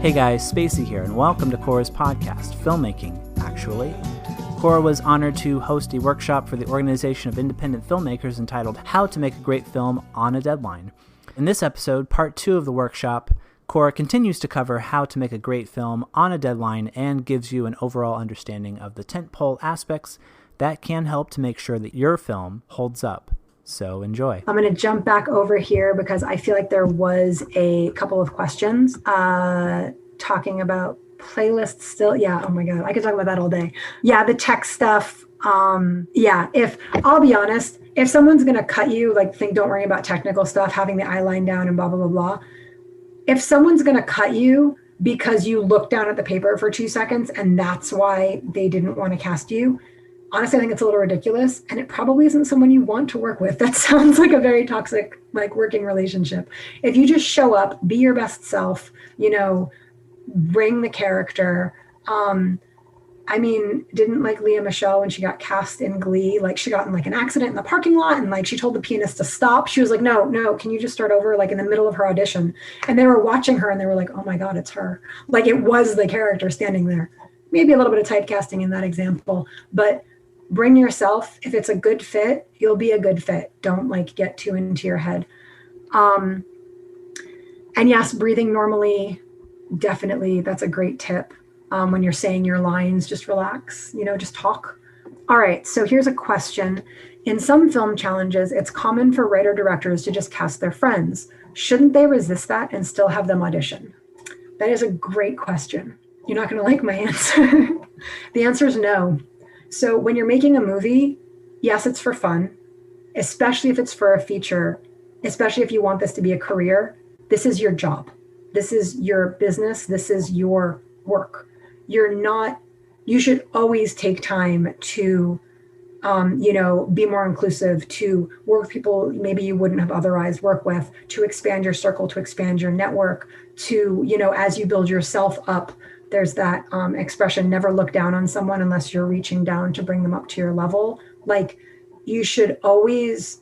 Hey guys, Spacey here, and welcome to Koura's podcast, Filmmaking, actually. Koura was honored to host a workshop for the Organization of Independent Filmmakers entitled How to Make a Great Film on a Deadline. In this episode, part 2 of the workshop, Koura continues to cover how to make a great film on a deadline and gives you an overall understanding of the tentpole aspects that can help to make sure that your film holds up. So enjoy. I'm going to jump back over here because I feel like there was a couple of questions talking about playlists still. Yeah. Oh my God. I could talk about that all day. Yeah. The tech stuff. If I'll be honest, if someone's going to cut you, don't worry about technical stuff, having the eye line down and blah, blah, blah, blah. If someone's going to cut you because you look down at the paper for 2 seconds and that's why they didn't want to cast you, honestly, I think it's a little ridiculous, and it probably isn't someone you want to work with. That sounds like a very toxic, working relationship. If you just show up, be your best self, bring the character. Didn't Leah Michele, when she got cast in Glee, she got in an accident in the parking lot, and she told the pianist to stop. She was like, no, can you just start over, in the middle of her audition? And they were watching her and they were like, oh my God, it's her. It was the character standing there. Maybe a little bit of typecasting in that example, but bring yourself. If it's a good fit, you'll be a good fit. Don't get too into your head. And yes, breathing normally, definitely. That's a great tip. When you're saying your lines, just relax, just talk. All right. So here's a question. In some film challenges, it's common for writer directors to just cast their friends. Shouldn't they resist that and still have them audition? That is a great question. You're not going to like my answer. The answer is no. So when you're making a movie, yes, it's for fun, especially if it's for a feature, especially if you want this to be a career. This is your job. This is your business. This is your work. You should always take time to, be more inclusive, to work with people maybe you wouldn't have otherwise worked with, to expand your circle, to expand your network, to, as you build yourself up. There's that expression, never look down on someone unless you're reaching down to bring them up to your level. You should always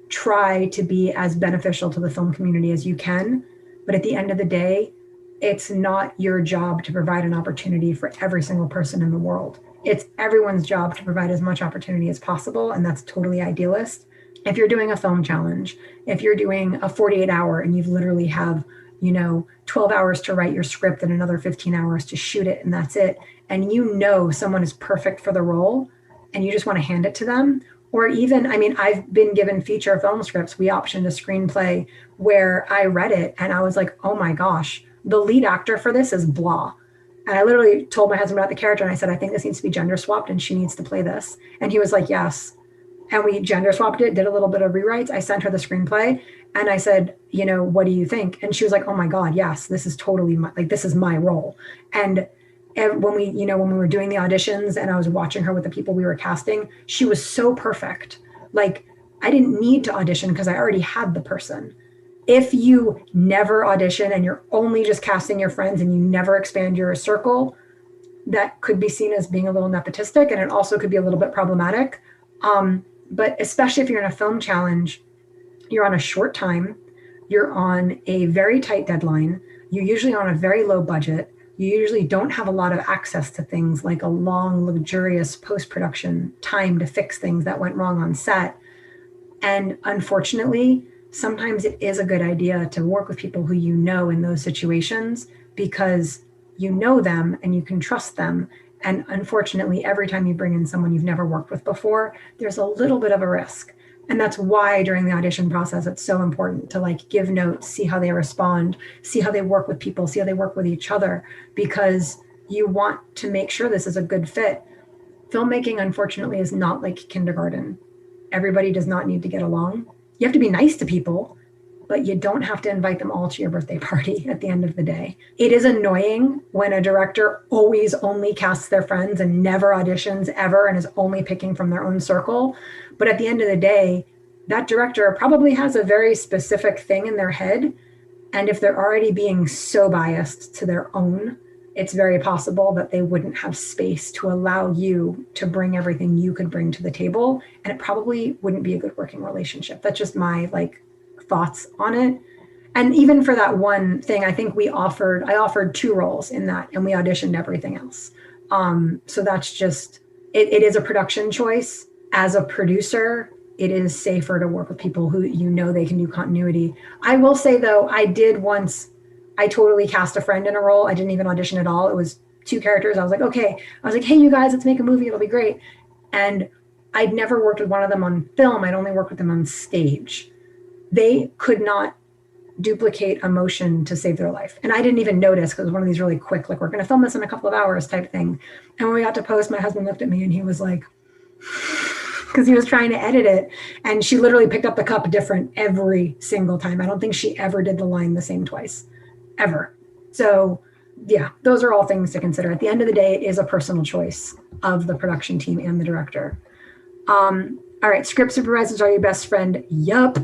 try to be as beneficial to the film community as you can. But at the end of the day, it's not your job to provide an opportunity for every single person in the world. It's everyone's job to provide as much opportunity as possible. And that's totally idealist. If you're doing a film challenge, if you're doing a 48-hour and you've literally have 12 hours to write your script and another 15 hours to shoot it, and that's it. And someone is perfect for the role and you just want to hand it to them. Or even, I've been given feature film scripts. We optioned a screenplay where I read it and I was like, oh my gosh, the lead actor for this is blah. And I literally told my husband about the character and I said, I think this needs to be gender swapped and she needs to play this. And he was like, yes. And we gender swapped it, did a little bit of rewrites. I sent her the screenplay and I said, what do you think? And she was like, oh my God, yes, this is totally this is my role. And when we were doing the auditions and I was watching her with the people we were casting, she was so perfect. I didn't need to audition because I already had the person. If you never audition and you're only just casting your friends and you never expand your circle, that could be seen as being a little nepotistic, and it also could be a little bit problematic. But especially if you're in a film challenge, you're on a short time, you're on a very tight deadline, you're usually on a very low budget, you usually don't have a lot of access to things like a long, luxurious post-production time to fix things that went wrong on set. And unfortunately, sometimes it is a good idea to work with people who in those situations because you know them and you can trust them. And unfortunately, every time you bring in someone you've never worked with before, there's a little bit of a risk. And that's why during the audition process, it's so important to give notes, see how they respond, see how they work with people, see how they work with each other, because you want to make sure this is a good fit. Filmmaking, unfortunately, is not like kindergarten. Everybody does not need to get along. You have to be nice to people, but you don't have to invite them all to your birthday party at the end of the day. It is annoying when a director always only casts their friends and never auditions ever and is only picking from their own circle. But at the end of the day, that director probably has a very specific thing in their head. And if they're already being so biased to their own, it's very possible that they wouldn't have space to allow you to bring everything you could bring to the table. And it probably wouldn't be a good working relationship. That's just my thoughts on it. And even for that one thing, I think I offered 2 roles in that, and we auditioned everything else. So that's just, it is a production choice. As a producer, it is safer to work with people who they can do continuity. I will say though, I totally cast a friend in a role. I didn't even audition at all. It was 2 characters. I was like, okay. I was like, hey, you guys, let's make a movie. It'll be great. And I'd never worked with one of them on film. I'd only worked with them on stage. They could not duplicate emotion to save their life. And I didn't even notice because it was one of these really quick, like, we're going to film this in a couple of hours type thing. And when we got to post, my husband looked at me and he was like, because he was trying to edit it. And she literally picked up the cup different every single time. I don't think she ever did the line the same twice, ever. So yeah, those are all things to consider. At the end of the day, it is a personal choice of the production team and the director. All right, script supervisors are your best friend. Yup.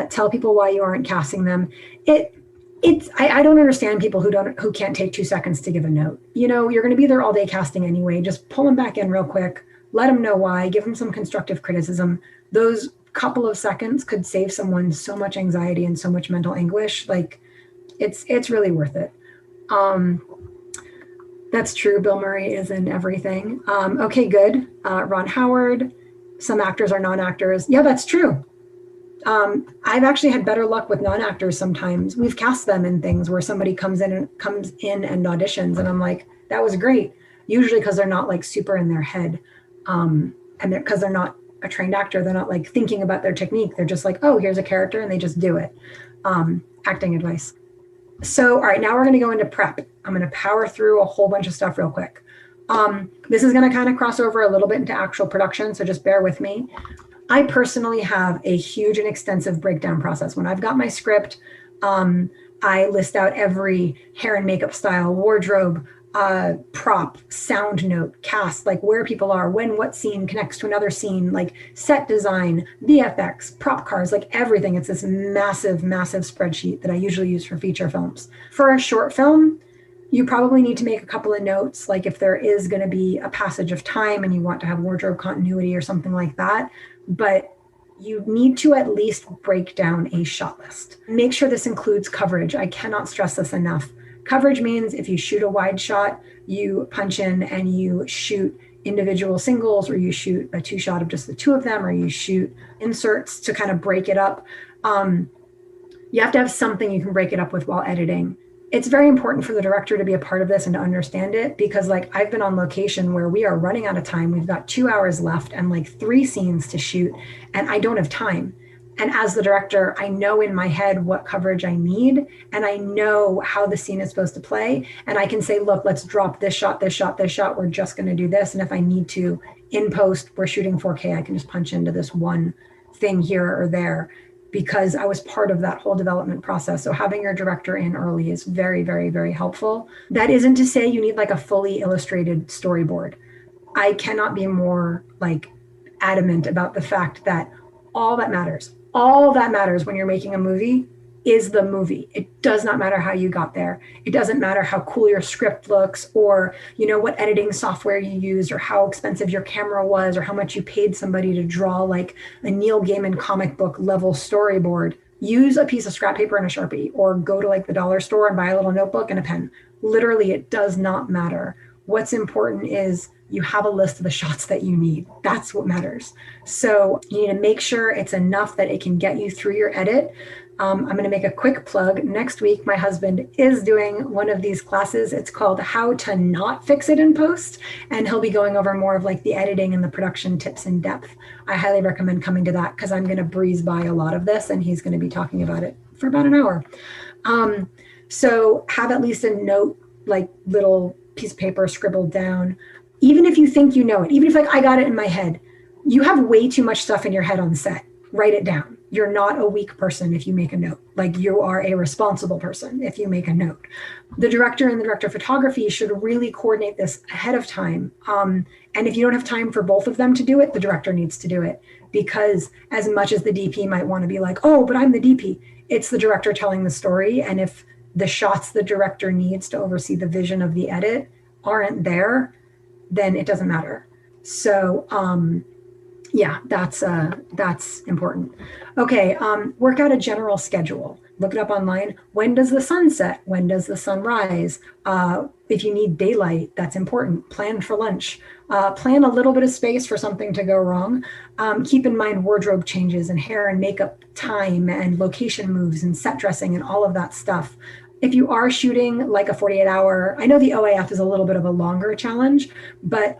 Tell people why you aren't casting them. I don't understand people who can't take 2 seconds to give a note. You're going to be there all day casting anyway. Just pull them back in real quick. Let them know why. Give them some constructive criticism. Those couple of seconds could save someone so much anxiety and so much mental anguish. Like, it's really worth it. That's true. Bill Murray is in everything. Okay, good. Ron Howard. Some actors are non-actors. Yeah, that's true. I've actually had better luck with non-actors sometimes. We've cast them in things where somebody comes in and auditions, and I'm like, that was great. Usually because they're not like super in their head, and because they're not a trained actor, they're not like thinking about their technique. They're just like, oh, here's a character, and they just do it. Acting advice. So, all right, now we're going to go into prep. I'm going to power through a whole bunch of stuff real quick. This is going to kind of cross over a little bit into actual production, so just bear with me. I personally have a huge and extensive breakdown process. When I've got my script, I list out every hair and makeup style, wardrobe, prop, sound note, cast, like where people are, when what scene connects to another scene, like set design, VFX, prop cars, like everything. It's this massive, massive spreadsheet that I usually use for feature films. For a short film, you probably need to make a couple of notes, like if there is going to be a passage of time and you want to have wardrobe continuity or something like that. But you need to at least break down a shot list. Make sure this includes coverage. I cannot stress this enough. Coverage means if you shoot a wide shot, you punch in and you shoot individual singles, or you shoot a 2 shot of just the 2 of them, or you shoot inserts to kind of break it up. You have to have something you can break it up with while editing. It's very important for the director to be a part of this and to understand it, because like I've been on location where we are running out of time. We've got 2 hours left and like 3 scenes to shoot, and I don't have time. And as the director, I know in my head what coverage I need, and I know how the scene is supposed to play. And I can say, look, let's drop this shot, this shot, this shot. We're just going to do this. And if I need to, in post, we're shooting 4K, I can just punch into this one thing here or there, because I was part of that whole development process. So having your director in early is very, very, very helpful. That isn't to say you need like a fully illustrated storyboard. I cannot be more like adamant about the fact that all that matters when you're making a movie is the movie. It does not matter how you got there. It doesn't matter how cool your script looks, or what editing software you used, or how expensive your camera was, or how much you paid somebody to draw like a Neil Gaiman comic book level storyboard. Use a piece of scrap paper and a Sharpie, or go to like the dollar store and buy a little notebook and a pen. Literally, it does not matter. What's important is you have a list of the shots that you need. That's what matters. So you need to make sure it's enough that it can get you through your edit. I'm going to make a quick plug. Next week, my husband is doing one of these classes. It's called How to Not Fix It in Post. And he'll be going over more of like the editing and the production tips in depth. I highly recommend coming to that, because I'm going to breeze by a lot of this, and he's going to be talking about it for about an hour. So have at least a note, like little piece of paper scribbled down. Even if you think you know it, even if like I got it in my head, you have way too much stuff in your head on set. Write it down. You're not a weak person if you make a note. Like, you are a responsible person if you make a note. The director and the director of photography should really coordinate this ahead of time. And if you don't have time for both of them to do it, the director needs to do it. Because as much as the DP might want to be like, oh, but I'm the DP, it's the director telling the story. And if the shots the director needs to oversee the vision of the edit aren't there, then it doesn't matter. So, yeah, that's important. Okay, work out a general schedule. look it up online. When does the sun set? When does the sun rise? If you need daylight, that's important. Plan for lunch. Plan a little bit of space for something to go wrong. Keep in mind wardrobe changes and hair and makeup time and location moves and set dressing and all of that stuff. If you are shooting like a 48-hour, I know the OAF is a little bit of a longer challenge, but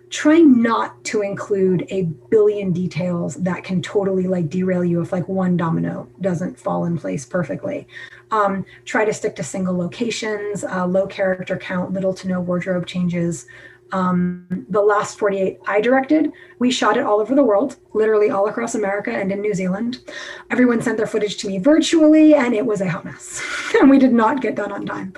try not to include a billion details that can totally like derail you if like one domino doesn't fall in place perfectly. Try to stick to single locations, low character count, little to no wardrobe changes. The last 48 I directed, we shot it all over the world, literally all across America and in New Zealand. Everyone sent their footage to me virtually, and it was a hot mess. And we did not get done on time.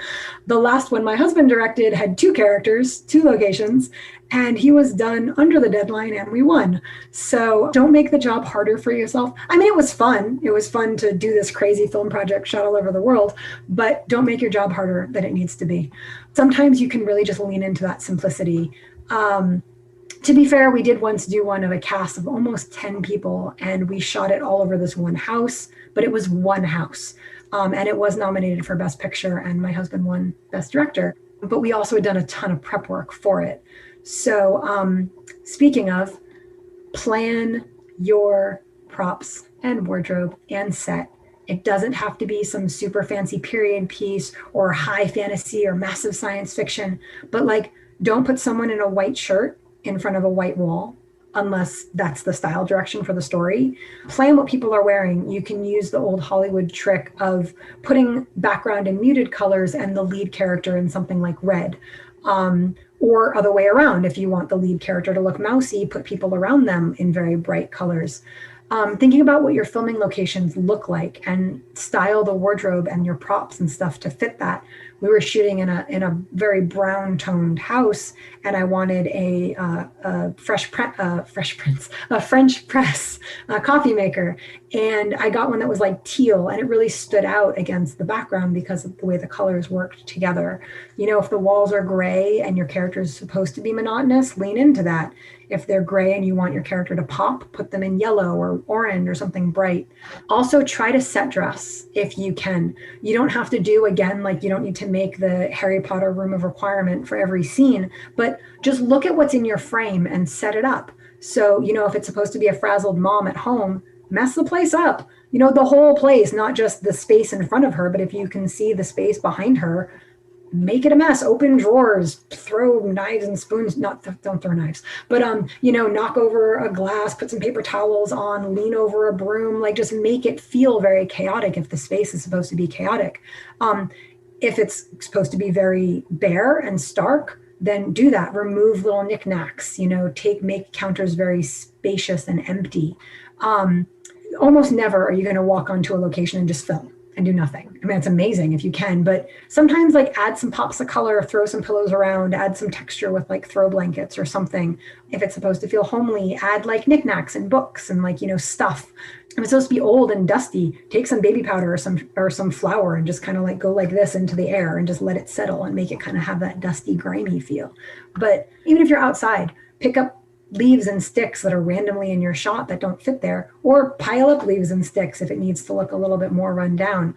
The last one my husband directed had 2 characters, 2 locations, and he was done under the deadline and we won. So don't make the job harder for yourself. I mean, it was fun. It was fun to do this crazy film project shot all over the world, but don't make your job harder than it needs to be. Sometimes you can really just lean into that simplicity. To be fair, we did once do one of a cast of almost 10 people, and we shot it all over this one house, but it was one house. And it was nominated for Best Picture, and my husband won Best Director. But we also had done a ton of prep work for it. So speaking of, plan your props and wardrobe and set. It doesn't have to be some super fancy period piece or high fantasy or massive science fiction, but like, don't put someone in a white shirt in front of a white wall unless that's the style direction for the story. Plan what people are wearing. You can use the old Hollywood trick of putting background in muted colors and the lead character in something like red. Or other way around, if you want the lead character to look mousy, put people around them in very bright colors. Thinking about what your filming locations look like and style the wardrobe and your props and stuff to fit that. We were shooting in a very brown toned house, and I wanted a French press coffee maker, and I got one that was like teal, and it really stood out against the background because of the way the colors worked together. You know, if the walls are gray and your character is supposed to be monotonous, lean into that. If they're gray and you want your character to pop, put them in yellow or orange or something bright. Also, try to set dress if you can. You don't have to do, again, like you don't need to make the Harry Potter room of requirement for every scene, but just look at what's in your frame and set it up. So, you know, if it's supposed to be a frazzled mom at home, mess the place up. You know, the whole place, not just the space in front of her, but if you can see the space behind her, make it a mess. Open drawers, throw knives and spoons, don't throw knives, but you know, knock over a glass, put some paper towels on, lean over a broom, like just make it feel very chaotic if the space is supposed to be chaotic. If it's supposed to be very bare and stark, then do that. Remove little knickknacks, you know, make counters very spacious and empty. Almost never are you going to walk onto a location and just film and do nothing. I mean, it's amazing if you can, but sometimes like add some pops of color, throw some pillows around, add some texture with like throw blankets or something. If it's supposed to feel homely, add like knickknacks and books and like, you know, stuff. If it's supposed to be old and dusty, take some baby powder or some flour and just kind of like go like this into the air and just let it settle and make it kind of have that dusty, grimy feel. But even if you're outside, pick up leaves and sticks that are randomly in your shot that don't fit there, or pile up leaves and sticks if it needs to look a little bit more run down.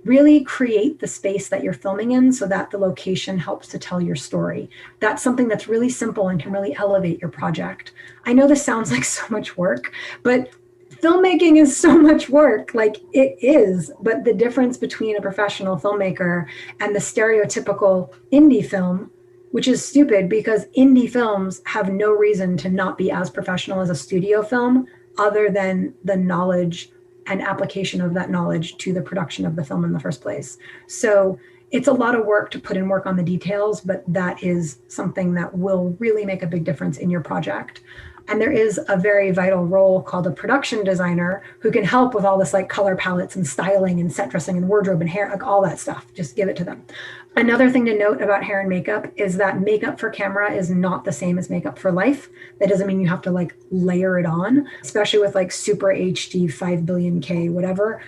Really create the space that you're filming in so that the location helps to tell your story. That's something that's really simple and can really elevate your project. I know this sounds like so much work, but filmmaking is so much work, like it is. But the difference between a professional filmmaker and the stereotypical indie film, which is stupid because indie films have no reason to not be as professional as a studio film other than the knowledge and application of that knowledge to the production of the film in the first place. So it's a lot of work to put in work on the details, but that is something that will really make a big difference in your project. And there is a very vital role called a production designer who can help with all this like color palettes and styling and set dressing and wardrobe and hair, like all that stuff. Just give it to them. Another thing to note about hair and makeup is that makeup for camera is not the same as makeup for life. That doesn't mean you have to like layer it on, especially with like super HD 5 billion K, whatever.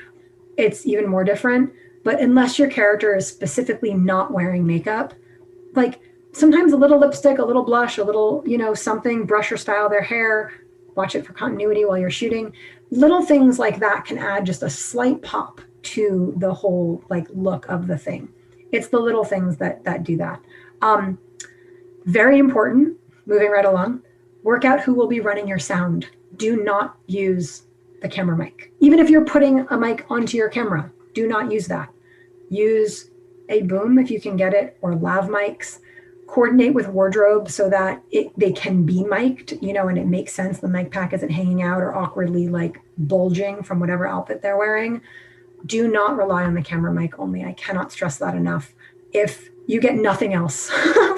It's even more different. But unless your character is specifically not wearing makeup, like sometimes a little lipstick, a little blush, a little, you know, something, brush or style their hair, watch it for continuity while you're shooting. Little things like that can add just a slight pop to the whole like look of the thing. It's the little things that do that. Very important, moving right along, work out who will be running your sound. Do not use the camera mic. Even if you're putting a mic onto your camera, do not use that. Use a boom if you can get it, or lav mics. Coordinate with wardrobe so that they can be mic'd, and it makes sense. The mic pack isn't hanging out or awkwardly like bulging from whatever outfit they're wearing. Do not rely on the camera mic only. I cannot stress that enough. If you get nothing else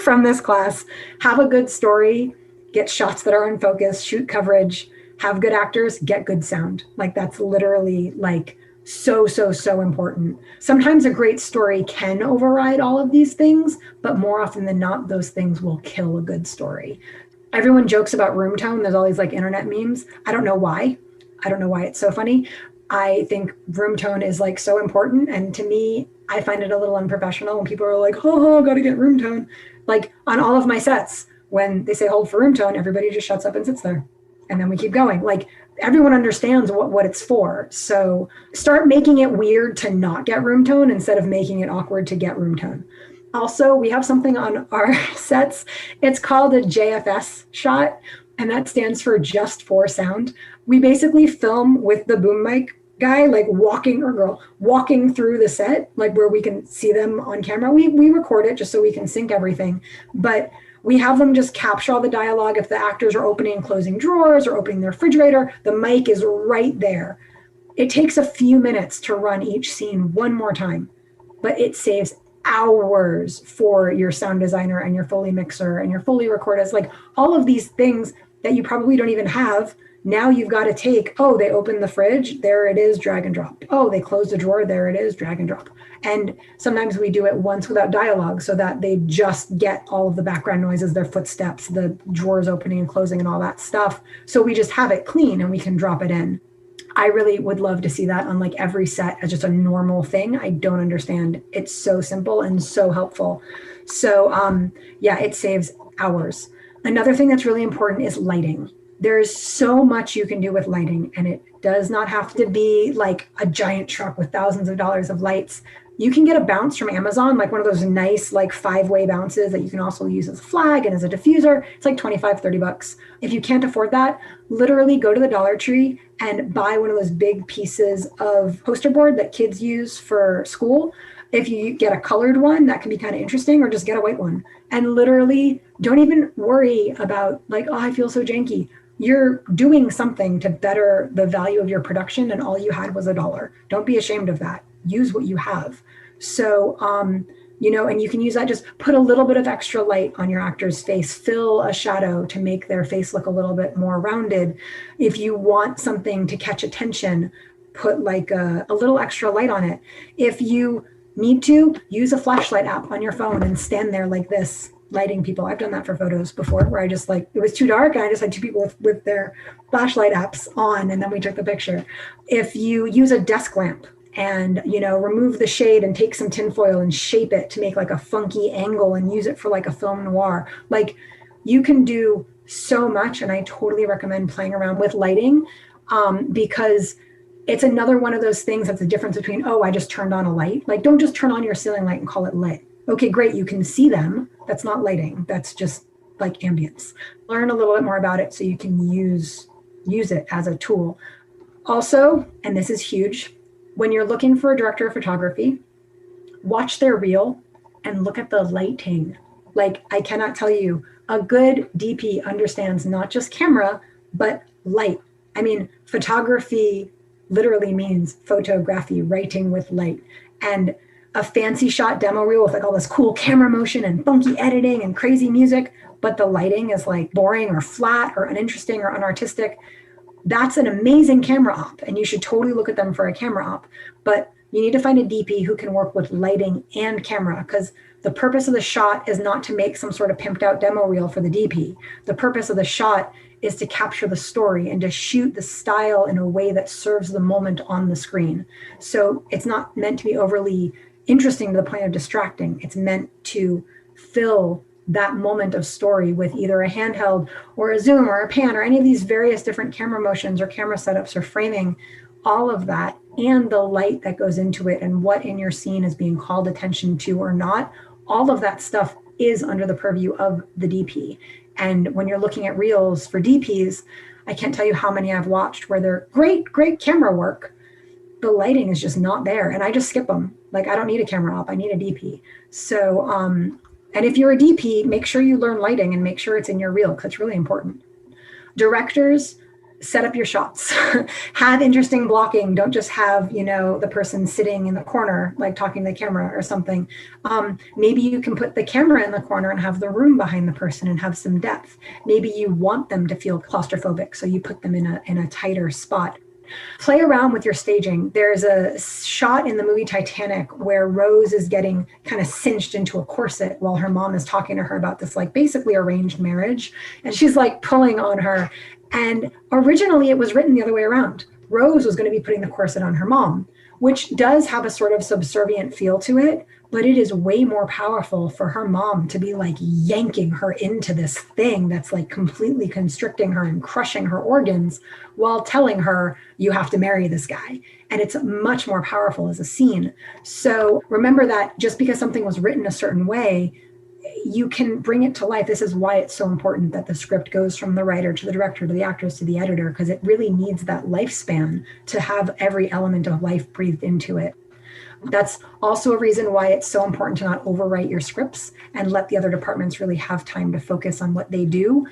from this class, have a good story, get shots that are in focus, shoot coverage, have good actors, get good sound. Like that's literally like so important. Sometimes a great story can override all of these things, but more often than not, those things will kill a good story. Everyone jokes about room tone. There's all these like internet memes. I don't know why. I don't know why it's so funny. I think room tone is like so important. And to me, I find it a little unprofessional when people are like, oh, got to get room tone. Like on all of my sets, when they say hold for room tone, everybody just shuts up and sits there. And then we keep going. Like everyone understands what it's for. So start making it weird to not get room tone instead of making it awkward to get room tone. Also, we have something on our sets. It's called a JFS shot, and that stands for just for sound. We basically film with the boom mic guy, like walking, or girl, walking through the set, like where we can see them on camera. We record it just so we can sync everything, but we have them just capture all the dialogue. If the actors are opening and closing drawers or opening the refrigerator, the mic is right there. It takes a few minutes to run each scene one more time, but it saves hours for your sound designer and your Foley mixer and your Foley recorders, like all of these things that you probably don't even have. Now you've got to take, oh, they opened the fridge, there it is, drag and drop. Oh, they closed the drawer, there it is, drag and drop. And sometimes we do it once without dialogue so that they just get all of the background noises, their footsteps, the drawers opening and closing and all that stuff. So we just have it clean and we can drop it in. I really would love to see that on like every set as just a normal thing. I don't understand. It's so simple and so helpful. So yeah, it saves hours. Another thing that's really important is lighting. There's so much you can do with lighting, and it does not have to be like a giant truck with thousands of dollars of lights. You can get a bounce from Amazon, like one of those nice like 5-way bounces that you can also use as a flag and as a diffuser. It's like $25-$30. If you can't afford that, literally go to the Dollar Tree and buy one of those big pieces of poster board that kids use for school. If you get a colored one, that can be kind of interesting, or just get a white one. And literally don't even worry about like, oh, I feel so janky. You're doing something to better the value of your production, and all you had was $1. Don't be ashamed of that. Use what you have. So, and you can use that, just put a little bit of extra light on your actor's face, fill a shadow to make their face look a little bit more rounded. If you want something to catch attention, put like a little extra light on it. If you need to, use a flashlight app on your phone and stand there like this, lighting people. I've done that for photos before, where I just like, it was too dark and I just had two people with their flashlight apps on, and then we took the picture. If you use a desk lamp and, remove the shade and take some tinfoil and shape it to make like a funky angle and use it for like a film noir, like you can do so much. And I totally recommend playing around with lighting because it's another one of those things that's the difference between, oh, I just turned on a light. Like, don't just turn on your ceiling light and call it lit. Okay, great, you can see them. That's not lighting. That's just like ambience. Learn a little bit more about it so you can use it as a tool. Also, and this is huge, when you're looking for a director of photography, watch their reel and look at the lighting. Like, I cannot tell you, a good DP understands not just camera, but light. I mean, photography literally means photography, writing with light. And a fancy shot demo reel with like all this cool camera motion and funky editing and crazy music, but the lighting is like boring or flat or uninteresting or unartistic. That's an amazing camera op, and you should totally look at them for a camera op. But you need to find a DP who can work with lighting and camera, because the purpose of the shot is not to make some sort of pimped out demo reel for the DP. The purpose of the shot is to capture the story and to shoot the style in a way that serves the moment on the screen. So it's not meant to be overly interesting to the point of distracting. It's meant to fill that moment of story with either a handheld or a zoom or a pan or any of these various different camera motions or camera setups or framing. All of that and the light that goes into it and what in your scene is being called attention to or not, all of that stuff is under the purview of the DP. And when you're looking at reels for DPs, I can't tell you how many I've watched where they're great camera work. The lighting is just not there. And I just skip them. Like, I don't need a camera op, I need a DP. So, and if you're a DP, make sure you learn lighting and make sure it's in your reel, because it's really important. Directors, set up your shots. Have interesting blocking. Don't just have, the person sitting in the corner, like talking to the camera or something. Maybe you can put the camera in the corner and have the room behind the person and have some depth. Maybe you want them to feel claustrophobic, so you put them in a tighter spot. Play around with your staging. There's a shot in the movie Titanic where Rose is getting kind of cinched into a corset while her mom is talking to her about this, like, basically arranged marriage. And she's like pulling on her. And originally it was written the other way around. Rose was going to be putting the corset on her mom, which does have a sort of subservient feel to it, but it is way more powerful for her mom to be like yanking her into this thing that's like completely constricting her and crushing her organs while telling her, you have to marry this guy. And it's much more powerful as a scene. So remember that just because something was written a certain way, you can bring it to life. This is why it's so important that the script goes from the writer to the director to the actors to the editor, because it really needs that lifespan to have every element of life breathed into it. That's also a reason why it's so important to not overwrite your scripts and let the other departments really have time to focus on what they do.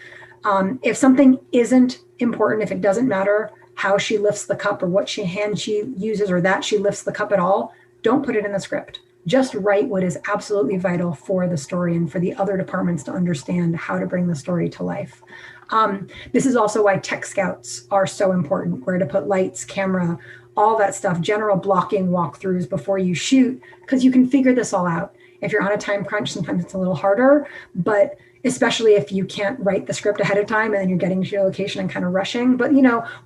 If something isn't important, if it doesn't matter how she lifts the cup or what hand she uses or that she lifts the cup at all, don't put it in the script. Just write what is absolutely vital for the story and for the other departments to understand how to bring the story to life. This is also why tech scouts are so important, where to put lights, camera, all that stuff, general blocking walkthroughs before you shoot, because you can figure this all out. If you're on a time crunch, sometimes it's a little harder, but especially if you can't write the script ahead of time and then you're getting to your location and kind of rushing. But,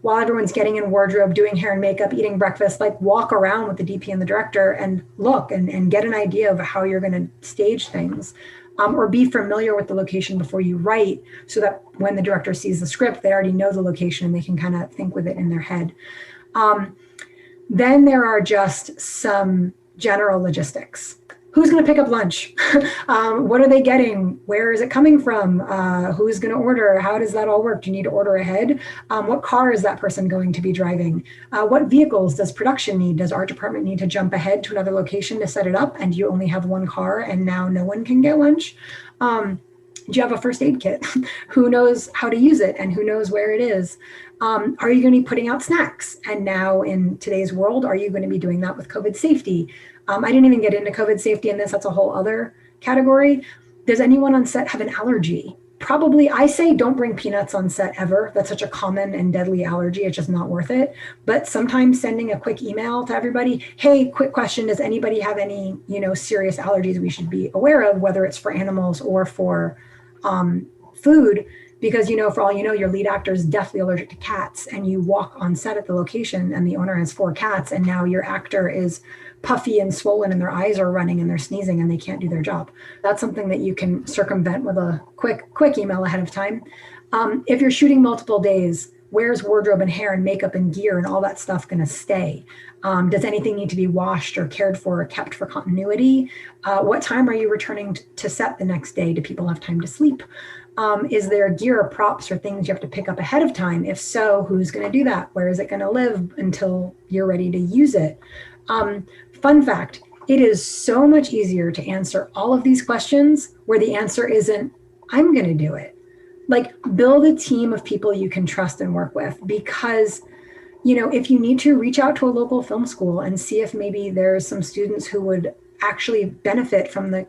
while everyone's getting in wardrobe, doing hair and makeup, eating breakfast, like walk around with the DP and the director and look and get an idea of how you're going to stage things. Or be familiar with the location before you write, so that when the director sees the script, they already know the location and they can kind of think with it in their head. Then there are just some general logistics. Who's going to pick up lunch? What are they getting? Where is it coming from? Who's going to order? How does that all work? Do you need to order ahead? What car is that person going to be driving? What vehicles does production need? Does our department need to jump ahead to another location to set it up? And you only have one car and now no one can get lunch? Do you have a first aid kit? Who knows how to use it and who knows where it is? Are you going to be putting out snacks? And now in today's world, are you going to be doing that with COVID safety? I didn't even get into COVID safety in this. That's a whole other category. Does anyone on set have an allergy? Probably. I say don't bring peanuts on set ever. That's such a common and deadly allergy. It's just not worth it. But sometimes sending a quick email to everybody, hey, quick question, does anybody have any, serious allergies we should be aware of, whether it's for animals or for food? Because, for all your lead actor is deathly allergic to cats, and you walk on set at the location and the owner has 4 cats, and now your actor is puffy and swollen and their eyes are running and they're sneezing and they can't do their job. That's something that you can circumvent with a quick email ahead of time. If you're shooting multiple days, where's wardrobe and hair and makeup and gear and all that stuff going to stay? Does anything need to be washed or cared for or kept for continuity? What time are you returning to set the next day? Do people have time to sleep? Is there gear or props or things you have to pick up ahead of time? If so, who's going to do that? Where is it going to live until you're ready to use it? Fun fact, it is so much easier to answer all of these questions where the answer isn't, I'm going to do it. Like, build a team of people you can trust and work with, because, if you need to, reach out to a local film school and see if maybe there's some students who would actually benefit from the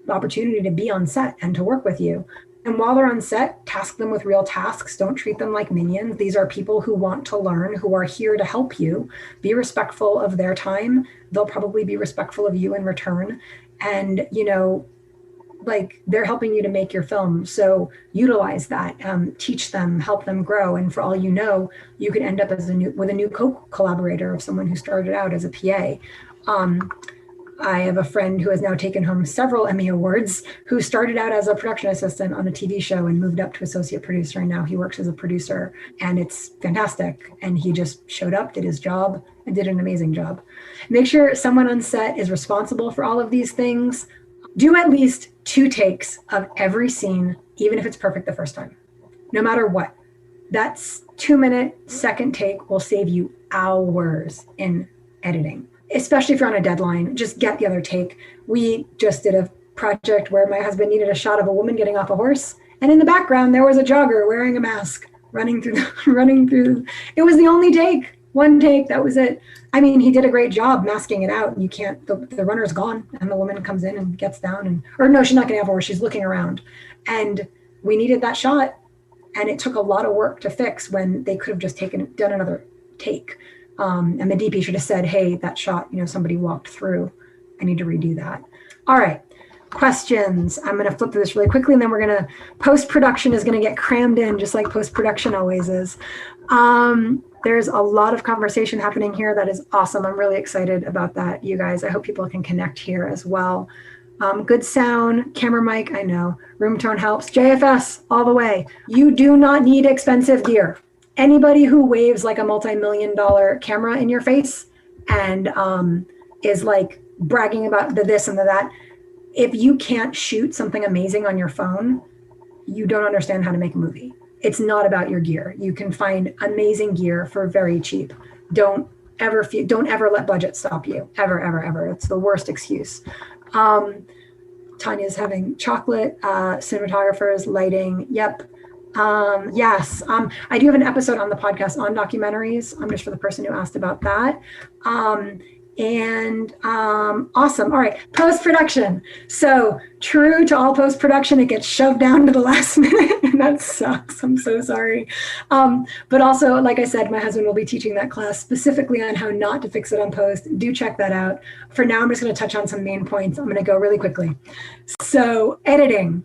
opportunity to be on set and to work with you. And while they're on set, task them with real tasks. Don't treat them like minions. These are people who want to learn, who are here to help you. Be respectful of their time. They'll probably be respectful of you in return. And, they're helping you to make your film. So utilize that, teach them, help them grow. And for all you know, you could end up with a new co-collaborator of someone who started out as a PA. I have a friend who has now taken home several Emmy Awards, who started out as a production assistant on a TV show and moved up to associate producer. And now he works as a producer, and it's fantastic. And he just showed up, did his job, and did an amazing job. Make sure someone on set is responsible for all of these things. Do at least 2 takes of every scene, even if it's perfect the first time, no matter what. That's 2-minute second take will save you hours in editing, especially if you're on a deadline. Just get the other take. We just did a project where my husband needed a shot of a woman getting off a horse, and in the background there was a jogger wearing a mask running through. It was the only take, 1 take. That was it. I mean, he did a great job masking it out. You can't. The runner's gone, and the woman comes in and gets down, or no, she's not getting off a horse. She's looking around, and we needed that shot, and it took a lot of work to fix when they could have just done another take. And the DP should have said, hey, that shot, somebody walked through. I need to redo that. All right. Questions. I'm going to flip through this really quickly, and then post-production is going to get crammed in, just like post-production always is. There's a lot of conversation happening here. That is awesome. I'm really excited about that, you guys. I hope people can connect here as well. Good sound, camera mic, I know. Room tone helps. JFS, all the way. You do not need expensive gear. Anybody who waves like a multi-million-dollar camera in your face and is like bragging about the this and the that, if you can't shoot something amazing on your phone, you don't understand how to make a movie. It's not about your gear. You can find amazing gear for very cheap. Don't ever let budget stop you. Ever, ever, ever. It's the worst excuse. Tanya's having chocolate, cinematographers, lighting. Yep. Yes. I do have an episode on the podcast on documentaries. Just for the person who asked about that. Awesome. All right. Post-production. So true to all post-production, it gets shoved down to the last minute, and that sucks. I'm so sorry. But also, like I said, my husband will be teaching that class specifically on how not to fix it on post. Do check that out. For now, I'm just going to touch on some main points. I'm going to go really quickly. So editing.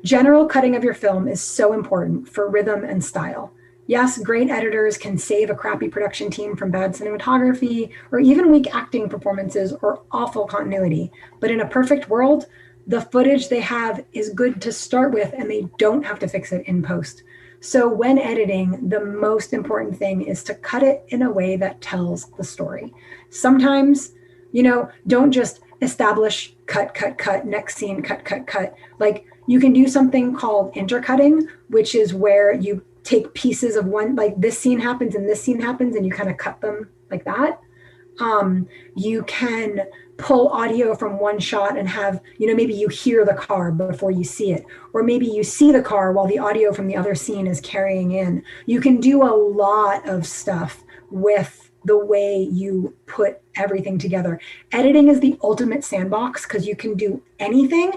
General cutting of your film is so important for rhythm and style. Yes, great editors can save a crappy production team from bad cinematography or even weak acting performances or awful continuity. But in a perfect world, the footage they have is good to start with, and they don't have to fix it in post. So when editing, the most important thing is to cut it in a way that tells the story. Sometimes, don't just establish cut, next scene, cut. Like, you can do something called intercutting, which is where you take pieces of one, like this scene happens and this scene happens, and you kind of cut them like that. You can pull audio from one shot and have, maybe you hear the car before you see it, or maybe you see the car while the audio from the other scene is carrying in. You can do a lot of stuff with the way you put everything together. Editing is the ultimate sandbox because you can do anything,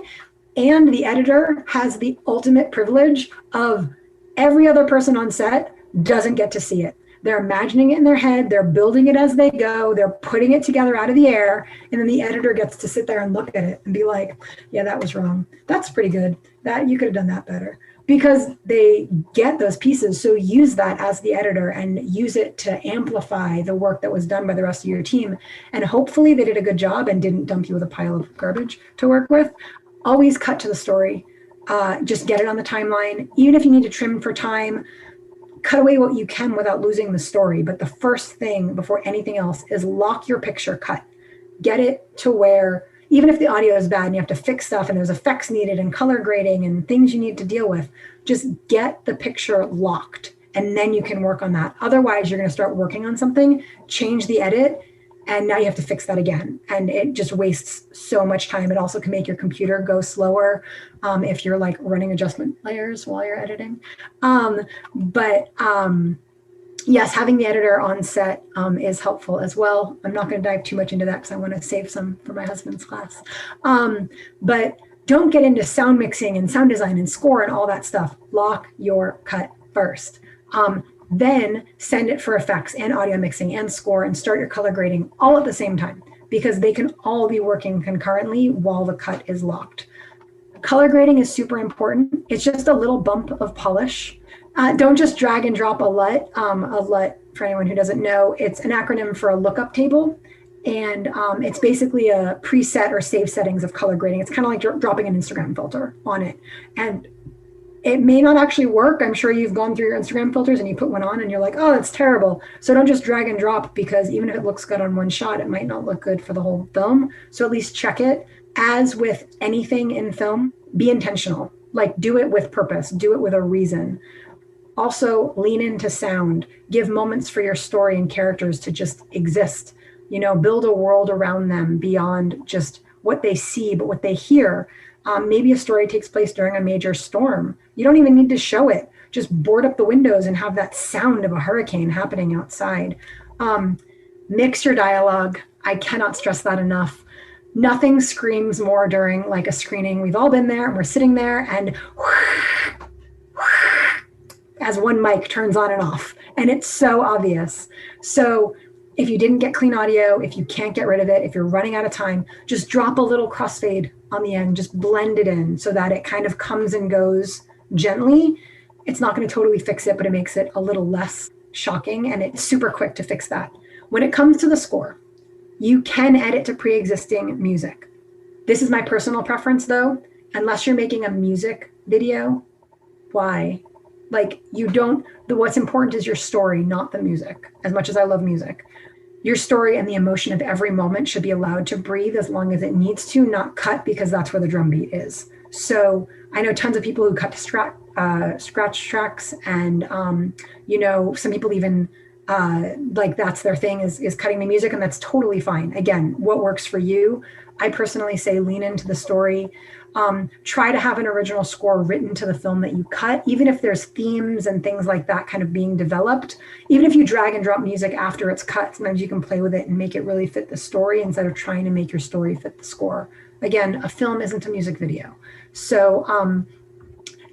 and the editor has the ultimate privilege of every other person on set doesn't get to see it. They're imagining it in their head. They're building it as they go. They're putting it together out of the air. And then the editor gets to sit there and look at it and be like, yeah, that was wrong. That's pretty good. That you could have done that better. Because they get those pieces. So use that as the editor and use it to amplify the work that was done by the rest of your team. And hopefully they did a good job and didn't dump you with a pile of garbage to work with. Always cut to the story. Just get it on the timeline. Even if you need to trim for time, cut away what you can without losing the story. But the first thing before anything else is lock your picture cut. Get it to where, even if the audio is bad and you have to fix stuff and there's effects needed and color grading and things you need to deal with, just get the picture locked, and then you can work on that. Otherwise, you're going to start working on something, change the edit, and now you have to fix that again. And it just wastes so much time. It also can make your computer go slower if you're like running adjustment layers while you're editing. Yes, having the editor on set is helpful as well. I'm not going to dive too much into that because I want to save some for my husband's class. But don't get into sound mixing and sound design and score and all that stuff. Lock your cut first. Then send it for effects and audio mixing and score and start your color grading all at the same time, because they can all be working concurrently while the cut is locked. Color grading is super important. It's just a little bump of polish. Don't just drag and drop a LUT. A LUT, for anyone who doesn't know, it's an acronym for a lookup table. And it's basically a preset or save settings of color grading. It's kind of like dropping an Instagram filter on it. And it may not actually work. I'm sure you've gone through your Instagram filters and you put one on and you're like, oh, that's terrible. So don't just drag and drop, because even if it looks good on one shot, it might not look good for the whole film. So at least check it. As with anything in film, be intentional. Like, do it with purpose, do it with a reason. Also, lean into sound. Give moments for your story and characters to just exist. Build a world around them beyond just what they see, but what they hear. Maybe a story takes place during a major storm. You don't even need to show it. Just board up the windows and have that sound of a hurricane happening outside. Mix your dialogue. I cannot stress that enough. Nothing screams more during like a screening. We've all been there and we're sitting there and as one mic turns on and off, and it's so obvious. So if you didn't get clean audio, if you can't get rid of it, if you're running out of time, just drop a little crossfade on the end, just blend it in so that it kind of comes and goes gently. It's not going to totally fix it, but it makes it a little less shocking, and it's super quick to fix that. When it comes to the score, you can edit to pre-existing music. This is my personal preference though. Unless you're making a music video, why? Like, what's important is your story, not the music. As much as I love music, your story and the emotion of every moment should be allowed to breathe as long as it needs to, not cut because that's where the drum beat is. So I know tons of people who cut to scratch tracks, and some people even like that's their thing is cutting the music, and that's totally fine. Again, what works for you. I personally say lean into the story. Try to have an original score written to the film that you cut, even if there's themes and things like that kind of being developed. Even if you drag and drop music after it's cut, sometimes you can play with it and make it really fit the story instead of trying to make your story fit the score. Again, a film isn't a music video. So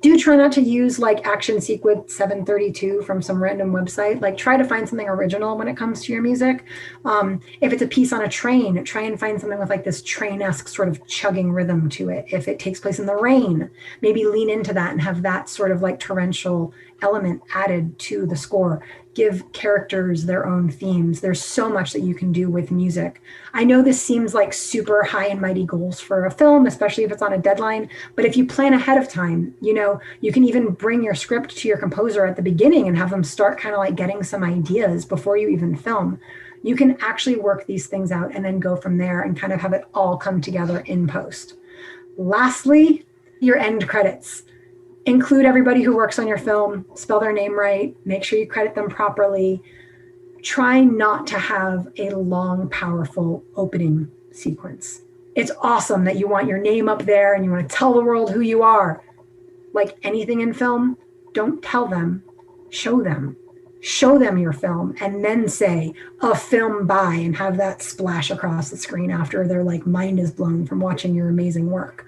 do try not to use like action sequence 732 from some random website. Like, try to find something original when it comes to your music. If it's a piece on a train, try and find something with like this train-esque sort of chugging rhythm to it. If it takes place in the rain, maybe lean into that and have that sort of like torrential element added to the score. Give characters their own themes. There's so much that you can do with music. I know this seems like super high and mighty goals for a film, especially if it's on a deadline, but if you plan ahead of time, you can even bring your script to your composer at the beginning and have them start kind of like getting some ideas before you even film. You can actually work these things out and then go from there and kind of have it all come together in post. Lastly, your end credits. Include everybody who works on your film, spell their name right, make sure you credit them properly. Try not to have a long, powerful opening sequence. It's awesome that you want your name up there and you want to tell the world who you are. Like anything in film, don't tell them, show them. Show them your film and then say a film by and have that splash across the screen after their like mind is blown from watching your amazing work.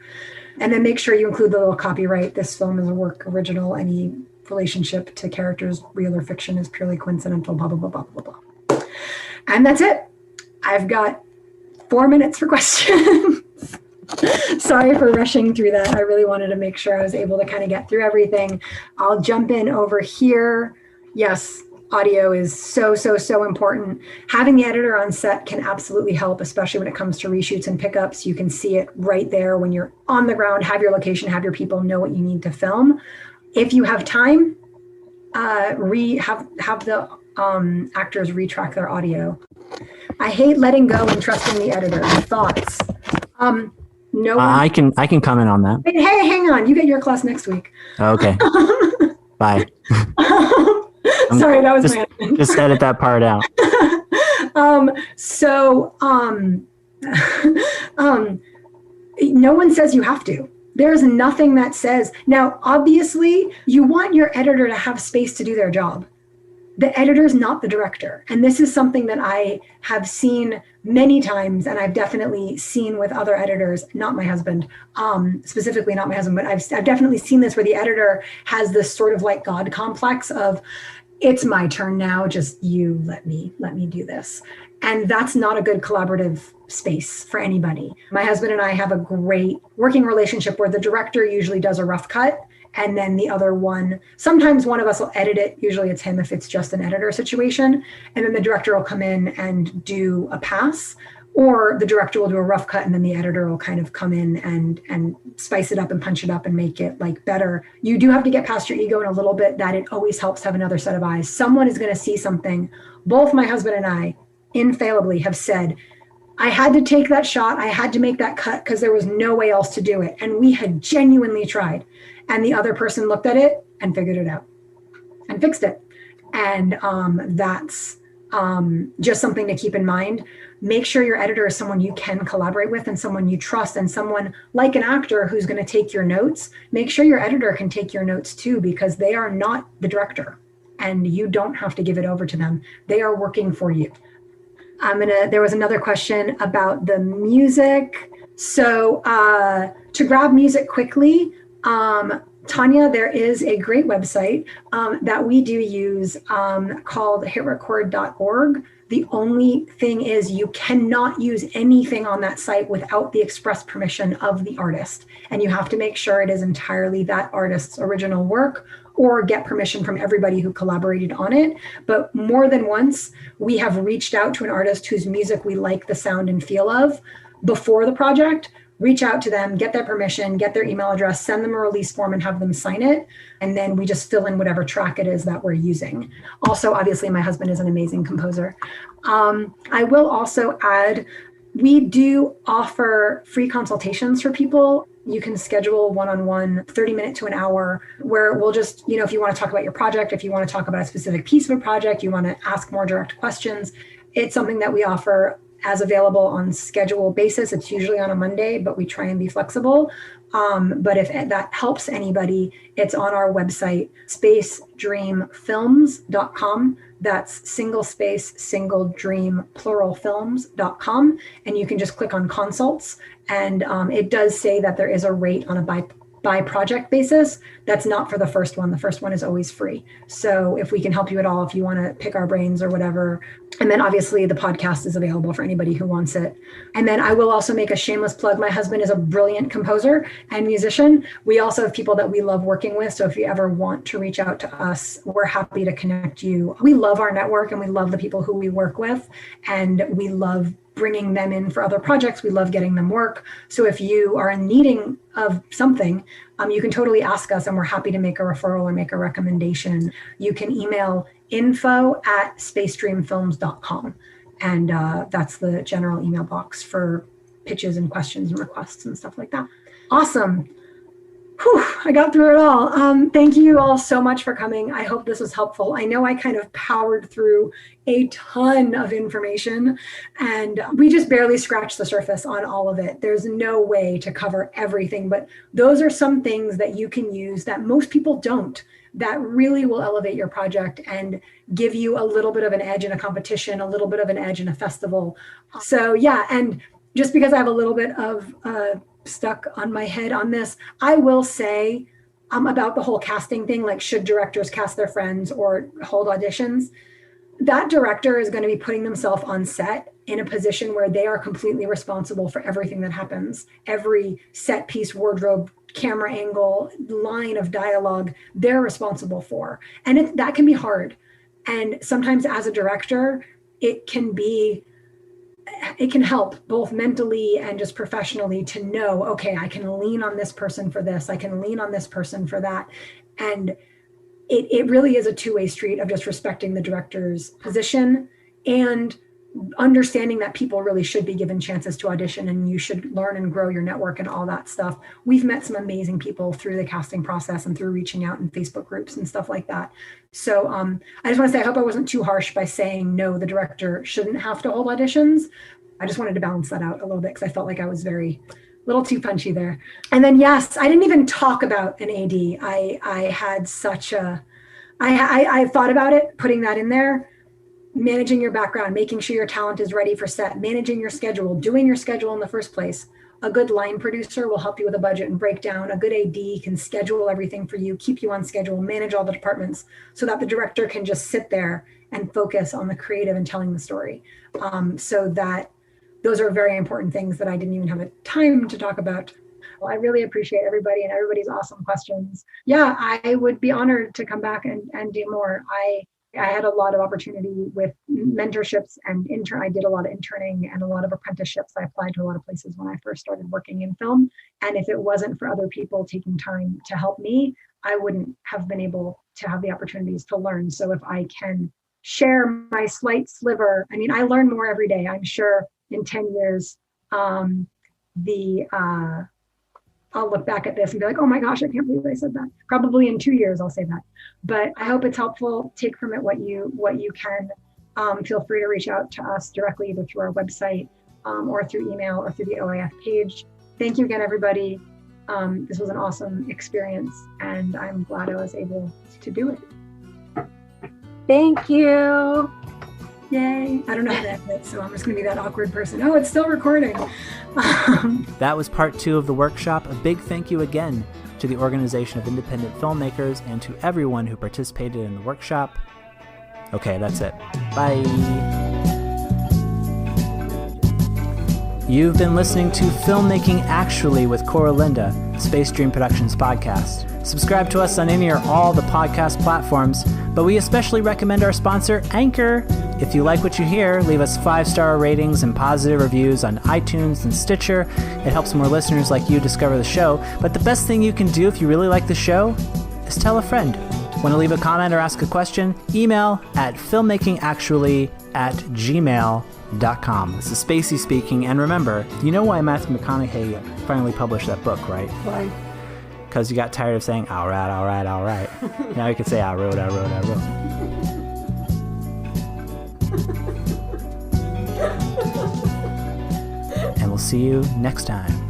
And then make sure you include the little copyright. This film is a work original. Any relationship to characters, real or fiction, is purely coincidental, blah, blah, blah, blah, blah, blah. And that's it. I've got 4 minutes for questions. Sorry for rushing through that. I really wanted to make sure I was able to kind of get through everything. I'll jump in over here. Yes, audio is so important. Having the editor on set can absolutely help, especially when it comes to reshoots and pickups. You can see it right there when you're on the ground, have your location, have your people, know what you need to film. If you have time, have the actors retrack their audio. I hate letting go and trusting the editor. Thoughts? No one... I can comment on that. Hey, hang on. You get your class next week. Okay. Bye. Sorry, that was my just edit that part out. No one says you have to. There's nothing that says. Now, obviously, you want your editor to have space to do their job. The editor is not the director. And this is something that I have seen many times, and I've definitely seen with other editors, not my husband, specifically not my husband, but I've definitely seen this where the editor has this sort of like God complex of, it's my turn now, just you let me do this. And that's not a good collaborative space for anybody. My husband and I have a great working relationship where the director usually does a rough cut And then the other one, sometimes one of us will edit it. Usually it's him if it's just an editor situation. And then the director will come in and do a pass, or the director will do a rough cut and then the editor will kind of come in and spice it up and punch it up and make it like better. You do have to get past your ego in a little bit, that it always helps to have another set of eyes. Someone is going to see something. Both my husband and I infallibly have said, I had to take that shot. I had to make that cut because there was no way else to do it. And we had genuinely tried. And the other person looked at it and figured it out and fixed it. And that's just something to keep in mind. Make sure your editor is someone you can collaborate with and someone you trust, and someone like an actor who's going to take your notes. Make sure your editor can take your notes too, because they are not the director and you don't have to give it over to them. They are working for you. There was another question about the music. So to grab music quickly, Tanya, there is a great website that we do use called hitrecord.org. The only thing is you cannot use anything on that site without the express permission of the artist. And you have to make sure it is entirely that artist's original work, or get permission from everybody who collaborated on it. But more than once, we have reached out to an artist whose music we like the sound and feel of before the project, reach out to them, get their permission, get their email address, send them a release form and have them sign it. And then we just fill in whatever track it is that we're using. Also, obviously, my husband is an amazing composer. I will also add, we do offer free consultations for people. You can schedule one-on-one 30-minute to an hour where we'll just, if you want to talk about your project, if you want to talk about a specific piece of a project, you want to ask more direct questions, it's something that we offer as available on schedule basis. It's usually on a Monday, but we try and be flexible. But if that helps anybody, it's on our website, spacedreamfilms.com. That's single space, single dream, plural films.com. And you can just click on consults. And it does say that there is a rate on a by project basis. That's not for the first one. The first one is always free. So if we can help you at all, if you want to pick our brains or whatever. And then obviously the podcast is available for anybody who wants it. And then I will also make a shameless plug. My husband is a brilliant composer and musician. We also have people that we love working with. So if you ever want to reach out to us, we're happy to connect you. We love our network and we love the people who we work with, and we love bringing them in for other projects. We love getting them work. So if you are in needing of something, you can totally ask us and we're happy to make a referral or make a recommendation. You can email info@spacedreamfilms.com. And that's the general email box for pitches and questions and requests and stuff like that. Awesome. Whew, I got through it all. Thank you all so much for coming. I hope this was helpful. I know I kind of powered through a ton of information and we just barely scratched the surface on all of it. There's no way to cover everything, but those are some things that you can use that most people don't, that really will elevate your project and give you a little bit of an edge in a competition, a little bit of an edge in a festival. So yeah, and just because I have a little bit of stuck on my head on this, I will say about the whole casting thing, like should directors cast their friends or hold auditions? That director is going to be putting themselves on set in a position where they are completely responsible for everything that happens. Every set piece, wardrobe, camera angle, line of dialogue, they're responsible for. And that can be hard. And sometimes as a director, it can help both mentally and just professionally to know, okay, I can lean on this person for this. I can lean on this person for that. And it really is a two-way street of just respecting the director's position and understanding that people really should be given chances to audition and you should learn and grow your network and all that stuff. We've met some amazing people through the casting process and through reaching out in Facebook groups and stuff like that. So I just want to say, I hope I wasn't too harsh by saying, no, the director shouldn't have to hold auditions. I just wanted to balance that out a little bit because I felt like I was a little too punchy there. And then, yes, I didn't even talk about an AD. I had such I thought about it, putting that in there. Managing your background, making sure your talent is ready for set, managing your schedule, doing your schedule in the first place. A good line producer will help you with a budget and breakdown. A good AD can schedule everything for you, keep you on schedule, manage all the departments so that the director can just sit there and focus on the creative and telling the story. So that those are very important things that I didn't even have a time to talk about. Well, I really appreciate everybody and everybody's awesome questions. Yeah, I would be honored to come back and do more. I had a lot of opportunity with mentorships and I did a lot of interning and a lot of apprenticeships. I applied to a lot of places when I first started working in film. And if it wasn't for other people taking time to help me, I wouldn't have been able to have the opportunities to learn. So if I can share my slight sliver, I mean, I learn more every day. I'm sure in 10 years, I'll look back at this and be like, oh my gosh, I can't believe I said that. Probably in 2 years, I'll say that. But I hope it's helpful. Take from it what you can. Feel free to reach out to us directly, either through our website or through email or through the OIF page. Thank you again, everybody. This was an awesome experience, and I'm glad I was able to do it. Thank you. Yay. I don't know how to end it, so I'm just going to be that awkward person. Oh, it's still recording. That was part 2 of the workshop. A big thank you again to the Organization of Independent Filmmakers and to everyone who participated in the workshop. Okay, that's it. Bye. You've been listening to Filmmaking Actually with Koura Linda, Space Dream Productions podcast. Subscribe to us on any or all the podcast platforms, but we especially recommend our sponsor, Anchor. If you like what you hear, leave us 5-star ratings and positive reviews on iTunes and Stitcher. It helps more listeners like you discover the show. But the best thing you can do if you really like the show is tell a friend. Want to leave a comment or ask a question? Email at filmmakingactually@gmail.com. This is Spacey speaking, and remember, you know why Matthew McConaughey finally published that book, right? Why? Because you got tired of saying, all right, all right, all right. Now you can say, I wrote. And we'll see you next time.